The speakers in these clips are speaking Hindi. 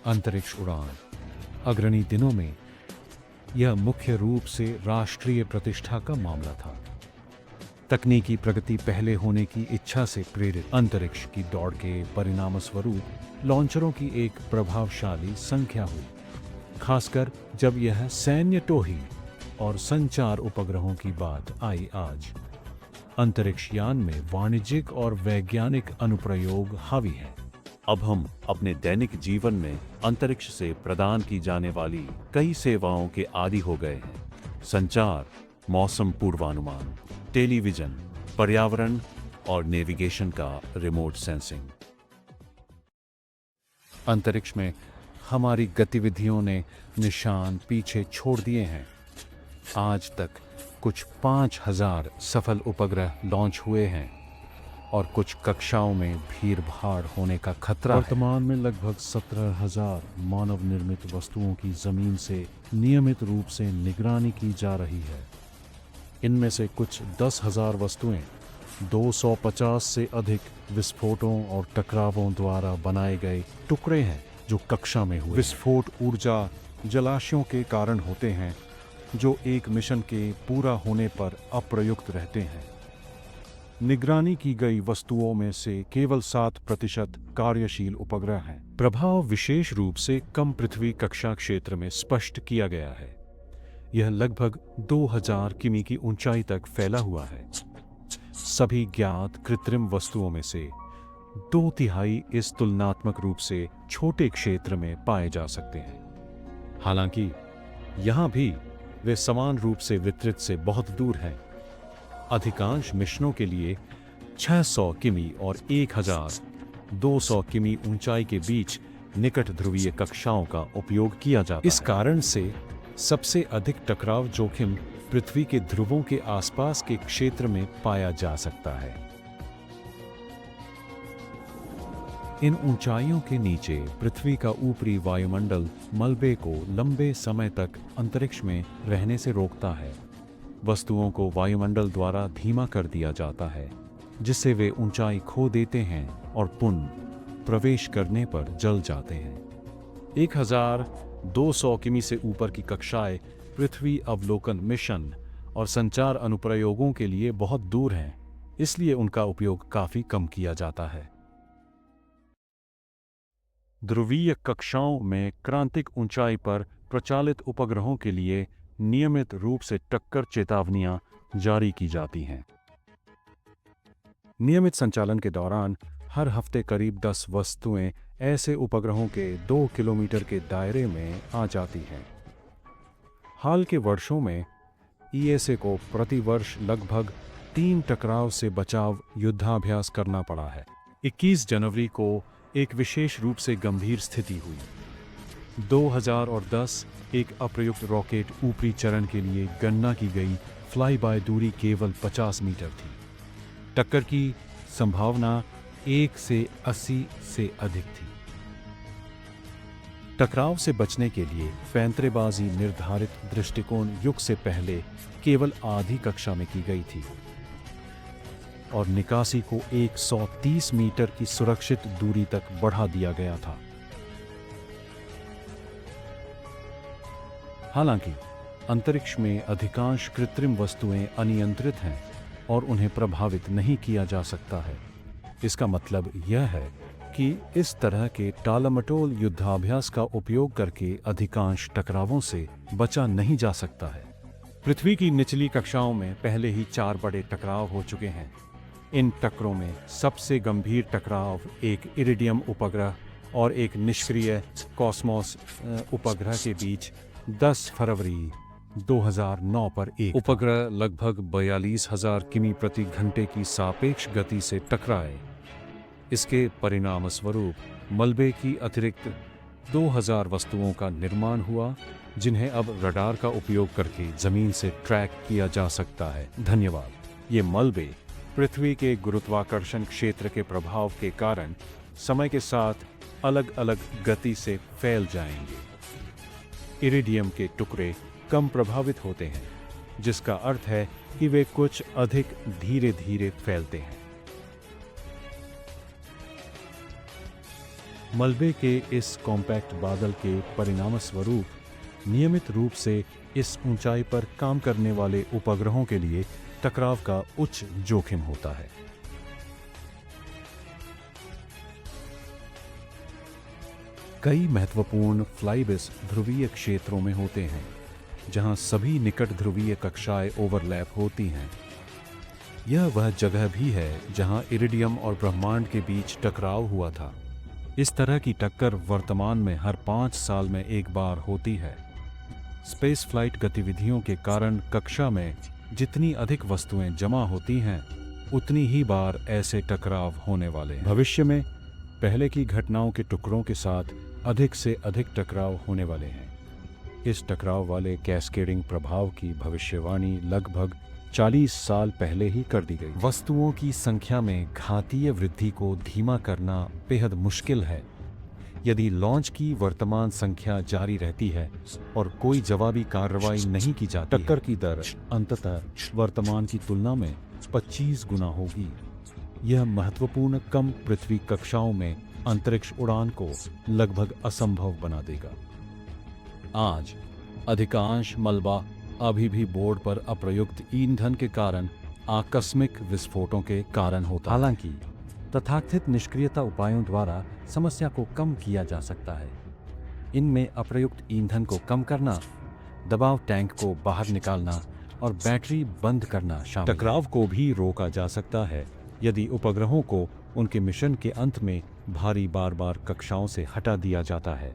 अंतरिक्ष उड़ान। अग्रणी दिनों में यह मुख्य रूप से राष्ट्रीय प्रतिष्ठा का मामला था। तकनीकी प्रगति पहले होने की इच्छा से प्रेरित अंतरिक्ष की दौड़ के परिणामस्वरूप लॉन्चरों की एक प्रभावशाली संख्या हुई, खासकर जब यह सैन्य टोही और संचार उपग्रहों की बात आई। आज अंतरिक्ष यान में वाणिज्यिक और वैज्ञानिक अनुप्रयोग हावी हैं। अब हम अपने दैनिक जीवन में अंतरिक्ष से प्रदान की जाने वाली कई सेवाओं के आदी हो गए हैं। संचार, मौसम पूर्वानुमान, टेलीविजन, पर्यावरण और नेविगेशन का रिमोट सेंसिंग। अंतरिक्ष में हमारी गतिविधियों ने निशान पीछे छोड़ दिए हैं। आज तक कुछ 5000 सफल उपग्रह लॉन्च हुए हैं और कुछ कक्षाओं में भीड़-भाड़ होने का खतरा है। वर्तमान में लगभग 17,000 मानव निर्मित वस्तुओं की जमीन से नियमित रूप से निगरानी की जा रही है। इनमें से कुछ 10,000 वस्तुएं 250 से अधिक विस्फोटों और टकरावों द्वारा बनाए गए टुकड़े हैं जो कक्षा में हुए। विस्फोट ऊर्जा जलाशयों के कारण होते हैं जो एक मिशन के पूरा होने पर अप्रयुक्त रहते हैं। निगरानी की गई वस्तुओं में से केवल 7% कार्यशील उपग्रह हैं। प्रभाव विशेष रूप से कम पृथ्वी कक्षा क्षेत्र में स्पष्ट किया गया है। यह लगभग 2000 किमी की ऊंचाई तक फैला हुआ है। सभी ज्ञात कृत्रिम वस्तुओं में से 2/3 इस तुलनात्मक रूप से छोटे क्षेत्र में पाए जा सकते हैं। हालांकि यहां भी वे समान रूप से वितरित से बहुत दूर हैं। अधिकांश मिशनों के लिए 600 किमी और 1200 किमी ऊंचाई के बीच निकट ध्रुवीय कक्षाओं का उपयोग किया जाता है। इस कारण से सबसे अधिक टकराव जोखिम पृथ्वी के ध्रुवों के आसपास के क्षेत्र में पाया जा सकता है। इन ऊंचाइयों के नीचे पृथ्वी का ऊपरी वायुमंडल मलबे को लंबे समय तक अंतरिक्ष में रहने से रोकता है। वस्तुओं को वायुमंडल द्वारा धीमा कर दिया जाता है, जिससे वे ऊंचाई खो देते हैं और पुनः प्रवेश करने पर जल जाते हैं। 1200 किमी से ऊपर की कक्षाएं पृथ्वी अवलोकन मिशन और संचार अनुप्रयोगों के लिए बहुत दूर हैं, इसलिए उनका उपयोग काफी कम किया जाता है। ध्रुवीय कक्षाओं में क्रांतिक ऊंचाई पर प्रचालित उपग्रहों के लिए नियमित रूप से टक्कर चेतावनियां जारी की जाती हैं। नियमित संचालन के दौरान हर हफ्ते करीब 10 वस्तुएं ऐसे उपग्रहों के 2 किलोमीटर के दायरे में आ जाती हैं। हाल के वर्षों में ईएसए को प्रतिवर्ष लगभग 3 टकराव से बचाव युद्धाभ्यास करना पड़ा है। 21 जनवरी को एक विशेष रूप से गंभीर स्थिति हुई। 2010 एक अप्रयुक्त रॉकेट ऊपरी चरण के लिए गणना की गई फ्लाई बाय दूरी केवल 50 मीटर थी। टक्कर की संभावना 1 से 80 से अधिक थी। टकराव से बचने के लिए पैंतरेबाजी निर्धारित दृष्टिकोण युग से पहले केवल आधी कक्षा में की गई थी और निकासी को 130 मीटर की सुरक्षित दूरी तक बढ़ा दिया गया था। हालांकि अंतरिक्ष में अधिकांश कृत्रिम वस्तुएं अनियंत्रित हैं और उन्हें प्रभावित नहीं किया जा सकता है। इसका मतलब यह है कि इस तरह के टालमटोल युद्धाभ्यास का उपयोग करके अधिकांश टकरावों से बचा नहीं जा सकता है। पृथ्वी की निचली कक्षाओं में पहले ही 4 बड़े टकराव हो चुके हैं। इन टक्करों में सबसे गंभीर टकराव एक इरिडियम उपग्रह और एक निष्क्रिय कॉस्मोस उपग्रह के बीच 10 फरवरी 2009 पर एक उपग्रह लगभग 42,000 किमी प्रति घंटे की सापेक्ष गति से टकराए। इसके परिणामस्वरूप मलबे की अतिरिक्त 2000 वस्तुओं का निर्माण हुआ, जिन्हें अब रडार का उपयोग करके जमीन से ट्रैक किया जा सकता है। धन्यवाद। ये मलबे पृथ्वी के गुरुत्वाकर्षण क्षेत्र के प्रभाव के कारण समय के साथ अलग अलग गति से फैल जाएंगे। इरिडियम के टुकड़े कम प्रभावित होते हैं, जिसका अर्थ है कि वे कुछ अधिक धीरे धीरे फैलते हैं। मलबे के इस कॉम्पैक्ट बादल के परिणामस्वरूप नियमित रूप से इस ऊंचाई पर काम करने वाले उपग्रहों के लिए टकराव का उच्च जोखिम होता है। कई महत्वपूर्ण फ्लाईबिस ध्रुवीय क्षेत्रों में होते हैं, जहां सभी निकट ध्रुवीय कक्षाएं ओवरलैप होती हैं। यह वह जगह भी है जहां इरिडियम और ब्रह्मांड के बीच टकराव हुआ था। इस तरह की टक्कर वर्तमान में हर 5 साल में एक बार होती है। स्पेस फ्लाइट गतिविधियों के कारण कक्षा में जितनी अधिक वस्तुएं जमा होती हैं, उतनी ही बार ऐसे टकराव होने वाले हैं। भविष्य में पहले की घटनाओं के टुकड़ों के साथ अधिक से अधिक टकराव होने वाले हैं। इस टकराव वाले कैस्केडिंग प्रभाव की भविष्यवाणी लगभग 40 साल पहले ही कर दी गई। वस्तुओं की संख्या में घातीय वृद्धि को धीमा करना बेहद मुश्किल है। यदि लॉन्च की वर्तमान संख्या जारी रहती है और कोई जवाबी कार्रवाई नहीं की जाती, टक्कर की दर अंततः वर्तमान की तुलना में 25 गुना होगी। यह महत्वपूर्ण कम पृथ्वी कक्षाओं में अंतरिक्ष उड़ान को लगभग असंभव बना देगा। आज अधिकांश मलबा अभी भी बोर्ड पर अप्रयुक्त ईंधन के कारण आकस्मिक विस्फोटों के कारण होता है। हालांकि तथाकथित निष्क्रियता उपायों द्वारा समस्या को कम किया जा सकता है। इनमें अप्रयुक्त ईंधन को कम करना, दबाव टैंक को बाहर निकालना और बैटरी बंद करना शामिल है। टकराव को भी रोका जा सकता है यदि उपग्रहों को उनके मिशन के अंत में भारी बार कक्षाओं से हटा दिया जाता है,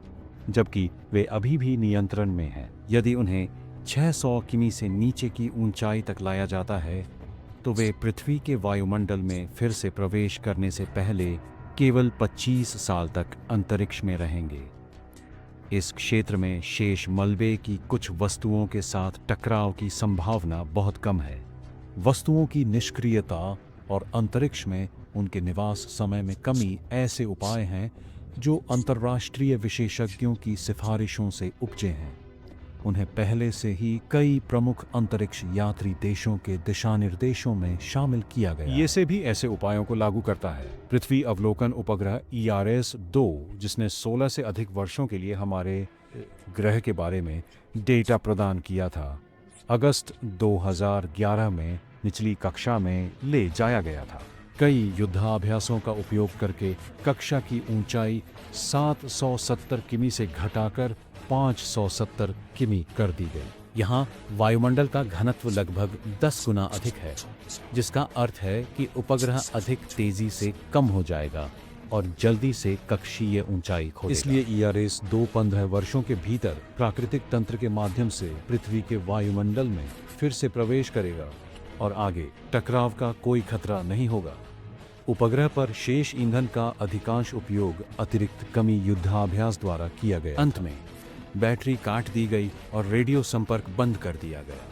जबकि वे अभी भी नियंत्रण में हैं। यदि उन्हें 600 किमी से नीचे की ऊंचाई तक लाया जाता है, तो वे पृथ्वी के वायुमंडल में फिर से प्रवेश करने से पहले केवल 25 साल तक अंतरिक्ष में रहेंगे। इस क्षेत्र में शेष मलबे की कुछ वस्तुओं के साथ टकराव की संभावना बहुत कम है। वस्तुओं की निष्क्रियता और अंतरिक्ष में उनके निवास समय में कमी ऐसे उपाय हैं जो अंतर्राष्ट्रीय विशेषज्ञों की सिफारिशों से उपजे हैं। उन्हें पहले से ही कई प्रमुख अंतरिक्ष यात्री देशों के दिशा निर्देशों में शामिल किया गया। ये से भी ऐसे उपायों को लागू करता है। पृथ्वी अवलोकन उपग्रह ERS-2, जिसने 16 से अधिक वर्षों के लिए हमारे ग्रह के बारे में डेटा प्रदान किया था, अगस्त 2011 में निचली कक्षा में ले जाया गया था। कई युद्धाभ्यासों का उपयोग करके कक्षा की ऊंचाई 770 किमी से घटाकर 570 किमी कर दी गई। यहाँ वायुमंडल का घनत्व लगभग 10 गुना अधिक है, जिसका अर्थ है कि उपग्रह अधिक तेजी से कम हो जाएगा और जल्दी से कक्षीय ऊंचाई खोजेगा। इसलिए ERS-2 15 वर्षों के भीतर प्राकृतिक तंत्र के माध्यम से पृथ्वी के वायुमंडल में फिर से प्रवेश करेगा और आगे टकराव का कोई खतरा नहीं होगा। उपग्रह पर शेष ईंधन का अधिकांश उपयोग अतिरिक्त कमी युद्धाभ्यास द्वारा किया गया। अंत में बैटरी काट दी गई और रेडियो संपर्क बंद कर दिया गया।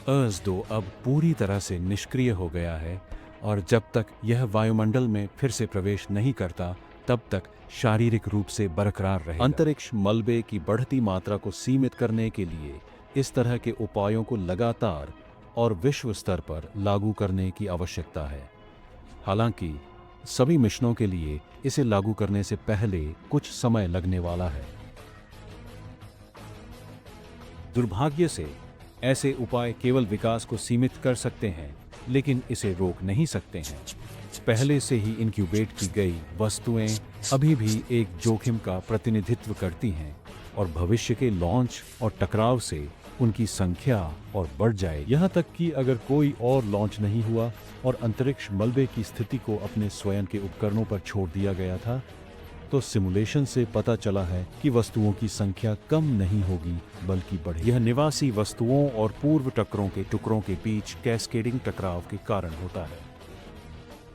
ERS-2 अब पूरी तरह से निष्क्रिय हो गया है और जब तक यह वायुमंडल में फिर से प्रवेश नहीं करता, तब तक शारीरिक रूप से बरकरार रहेगा। अंतरिक्ष मलबे की बढ़ती मात्रा को सीमित करने के लिए इस तरह के उपायों को लगातार और विश्व स्तर पर लागू करने की आवश्यकता है। हालांकि सभी मिशनों के लिए इसे लागू करने से पहले कुछ समय लगने वाला है। दुर्भाग्य से ऐसे उपाय केवल विकास को सीमित कर सकते हैं, लेकिन इसे रोक नहीं सकते हैं। पहले से ही इंक्यूबेट की गई वस्तुएं अभी भी एक जोखिम का प्रतिनिधित्व करती हैं और भविष्य के लॉन्च और टकराव से उनकी संख्या और बढ़ जाए। यहाँ तक कि अगर कोई और लॉन्च नहीं हुआ और अंतरिक्ष मलबे की स्थिति को अपने स्वयं के उपकरणों पर छोड़ दिया गया था, तो सिमुलेशन से पता चला है कि वस्तुओं की संख्या कम नहीं होगी बल्कि बढ़ेगी। यह निवासी वस्तुओं और पूर्व टक्करों के टुकड़ों के बीच कैस्केडिंग टकराव के कारण होता है।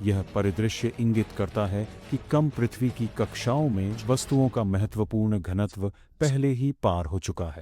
यह परिदृश्य इंगित करता है कि कम पृथ्वी की कक्षाओं में वस्तुओं का महत्वपूर्ण घनत्व पहले ही पार हो चुका है।